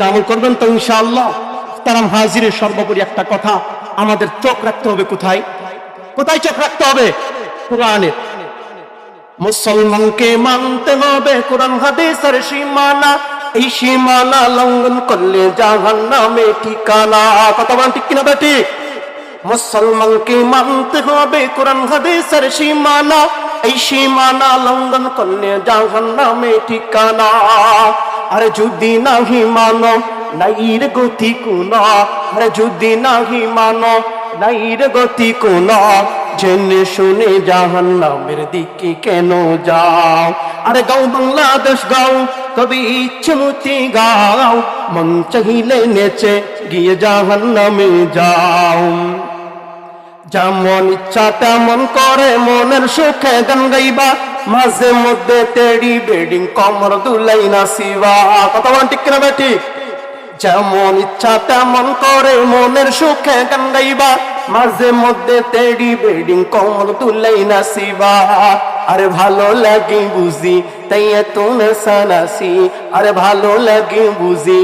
একটা আমল করবেন তো ইনশাআল্লাহ। তারাম হাজিরের সর্বোপরি একটা কথা, আমাদের চোখ রাখতে হবে কোথায়? কোথায় চোখ রাখতে হবে? কোরআনের। মুসলমানকে মানতে হবে কোরআন হাদিসের সীমানা, এই সীমানা লঙ্ঘন করলে জাহান্নামে ঠিকানা। কথা বলেন ঠিক কিনা বেটি? মুসলমানকে মানতে হবে কোরআন হাদিসের সীমানা, এই সীমানা লঙ্ঘন করলে জাহান্নামে ঠিকানা। আরে যদি নাহি মানো নাইর গতি কোন, আরে যদি নাহি মানো নাইর গতি কোন, জেনে শুনে জাহান্নামের দিকে কেন যাও? আরে গাও বাংলাদেশ গাও, তবে ইচ্ছে মতি গাও, মন চাহিলে নেচে গিয়ে জাহান্নামে যাও। যেমন ইচ্ছা তেমন করে মনের সুখে গান গাইবা, মাঝে মধ্যে তেড়ি বেডিং কমর দুলাই নাচিবা। কথা বলেন ঠিক কিনা বেটি? যেমন ইচ্ছা তেমন করে মনের সুখে গান গাইবা, মাঝে মধ্যে তেড়ি বেডিং কমর দুলাই নাচিবা। আরে ভালো লাগে বুঝি তাই এত নেশা নাসি, আরে ভালো লাগে বুঝি।